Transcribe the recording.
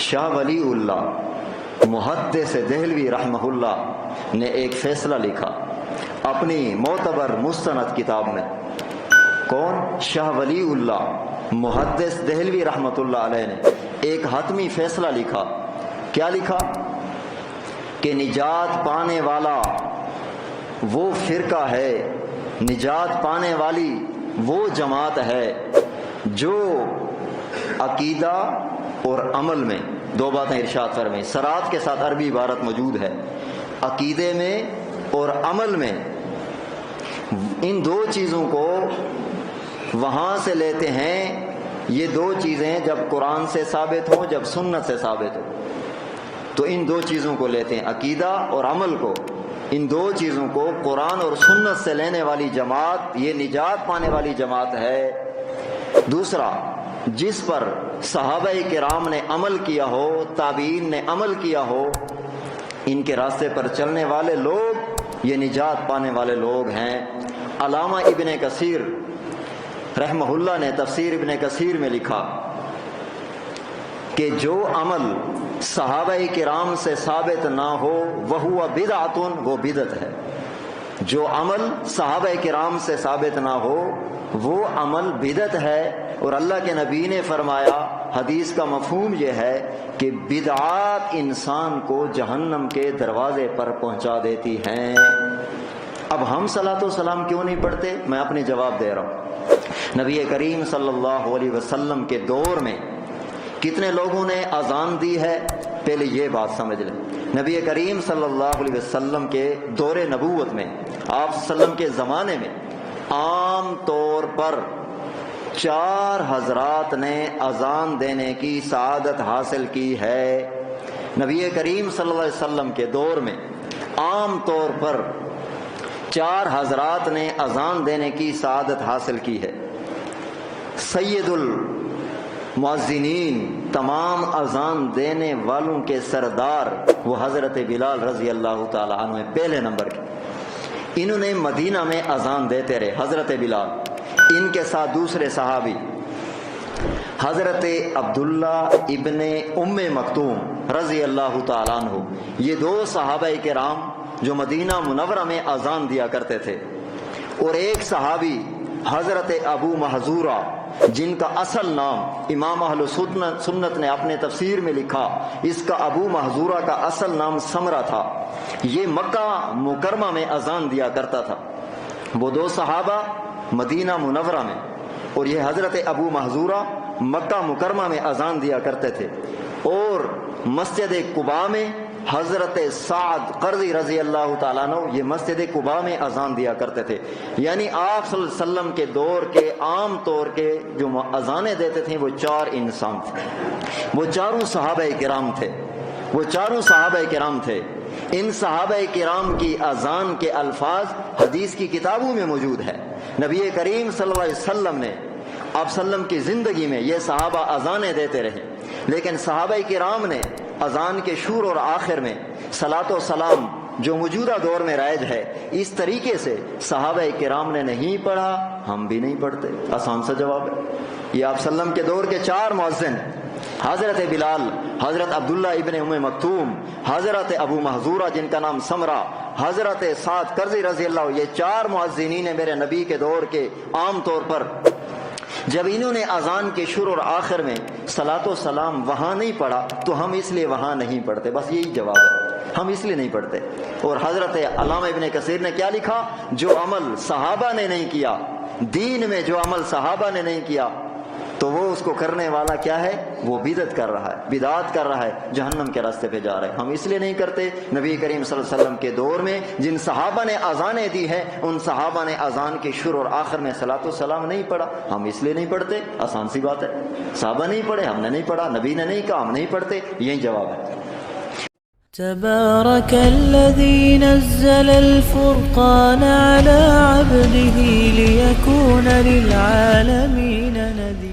شاہ ولی اللہ محدث دہلوی رحمہ اللہ نے ایک فیصلہ لکھا اپنی معتبر مستند کتاب میں۔ کون؟ شاہ ولی اللہ محدث دہلوی رحمۃ اللہ علیہ نے ایک حتمی فیصلہ لکھا۔ کیا لکھا؟ کہ نجات پانے والا وہ فرقہ ہے، نجات پانے والی وہ جماعت ہے جو عقیدہ اور عمل میں دو باتیں ارشاد فرمائیں، صراط کے ساتھ عربی عبارت موجود ہے، عقیدے میں اور عمل میں، ان دو چیزوں کو وہاں سے لیتے ہیں۔ یہ دو چیزیں جب قرآن سے ثابت ہوں، جب سنت سے ثابت ہو، تو ان دو چیزوں کو لیتے ہیں، عقیدہ اور عمل کو، ان دو چیزوں کو قرآن اور سنت سے لینے والی جماعت یہ نجات پانے والی جماعت ہے۔ دوسرا، جس پر صحابہ کرام نے عمل کیا ہو، تابعین نے عمل کیا ہو، ان کے راستے پر چلنے والے لوگ یہ نجات پانے والے لوگ ہیں۔ علامہ ابن کثیر رحمہ اللہ نے تفسیر ابن کثیر میں لکھا کہ جو عمل صحابہ کرام سے ثابت نہ ہو وہو بدعۃ، وہ بدعت ہے۔ جو عمل صحابہ کرام سے ثابت نہ ہو وہ عمل بدعت ہے۔ اور اللہ کے نبی نے فرمایا، حدیث کا مفہوم یہ ہے کہ بدعات انسان کو جہنم کے دروازے پر پہنچا دیتی ہیں۔ اب ہم صلاۃ و سلام کیوں نہیں پڑھتے؟ میں اپنی جواب دے رہا ہوں۔ نبی کریم صلی اللہ علیہ وسلم کے دور میں کتنے لوگوں نے اذان دی ہے؟ پہلے یہ بات سمجھ لیں، نبی کریم صلی اللہ علیہ وسلم کے دور نبوت میں، آپ صلی اللہ علیہ وسلم کے زمانے میں عام طور پر 4 حضرات نے اذان دینے کی سعادت حاصل کی ہے۔ نبی کریم صلی اللہ علیہ وسلم کے دور میں عام طور پر 4 حضرات نے اذان دینے کی سعادت حاصل کی ہے۔ سید المؤذنین، تمام اذان دینے والوں کے سردار، وہ حضرت بلال رضی اللہ تعالی عنہ پہلے نمبر کے، انہوں نے مدینہ میں اذان دیتے رہے، حضرت بلال، ان کے ساتھ دوسرے صحابی حضرت عبداللہ ابن ام مکتوم رضی اللہ تعالیٰ عنہ، یہ 2 صحابہ کرام جو مدینہ منورہ میں اذان دیا کرتے تھے، اور ایک صحابی حضرت ابو محذورہ، جن کا اصل نام امام اہل سنت نے اپنے تفسیر میں لکھا، اس کا ابو محذورہ کا اصل نام سمرہ تھا، یہ مکہ مکرمہ میں اذان دیا کرتا تھا۔ وہ 2 صحابہ مدینہ منورہ میں اور یہ حضرت ابو محذورہ مکہ مکرمہ میں اذان دیا کرتے تھے، اور مسجد قباء میں حضرت سعد قرظی رضی اللہ تعالیٰ عنہ یہ مسجد قباء میں اذان دیا کرتے تھے۔ یعنی آپ صلی اللہ علیہ وسلم کے دور کے عام طور کے جو اذانیں دیتے تھے وہ 4 انسان تھے، وہ 4 صحابہ کرام تھے، وہ 4 صحابہ کرام تھے۔ ان صحابہ کرام کی اذان کے الفاظ حدیث کی کتابوں میں موجود ہے۔ نبی کریم صلی اللہ علیہ وسلم نے آپ صلی اللہ علیہ وسلم کی زندگی میں یہ صحابہ اذانیں دیتے رہے، لیکن صحابہ کرام نے اذان کے شروع اور آخر میں صلاۃ و سلام جو موجودہ دور میں رائج ہے، اس طریقے سے صحابہ کرام نے نہیں پڑھا، ہم بھی نہیں پڑھتے۔ آسان سا جواب ہے۔ یہ آپ صلی اللہ علیہ وسلم کے دور کے 4 مؤذن، حضرت بلال، حضرت عبداللہ ابن ام مکتوم، حضرت ابو محذورہ جن کا نام سمرہ، حضرت سعد قرظی رضی اللہ، یہ 4 مؤذنین میرے نبی کے دور کے عام طور پر جب انہوں نے اذان کے شروع اور آخر میں صلاۃ و سلام وہاں نہیں پڑھا تو ہم اس لیے وہاں نہیں پڑھتے، بس یہی جواب ہے، ہم اس لیے نہیں پڑھتے۔ اور حضرت علامہ ابن کثیر نے کیا لکھا؟ جو عمل صحابہ نے نہیں کیا، دین میں جو عمل صحابہ نے نہیں کیا تو وہ اس کو کرنے والا کیا ہے؟ وہ بدعت کر رہا ہے، بدعات کر رہا ہے، جہنم کے راستے پہ جا رہا ہے۔ ہم اس لیے نہیں کرتے، نبی کریم صلی اللہ علیہ وسلم کے دور میں جن صحابہ نے اذانیں دی ہیں ان صحابہ نے اذان کے شروع اور آخر میں صلاۃ و سلام نہیں پڑھا، ہم اس لیے نہیں پڑھتے۔ آسان سی بات ہے، صحابہ نہیں پڑھے، ہم نے نہیں پڑھا، نبی نے نہیں کہا، ہم نہیں پڑھتے، یہی جواب ہے۔ تبارك الذي نزل الفرقان على عبده ليكون للعالمين نذيرا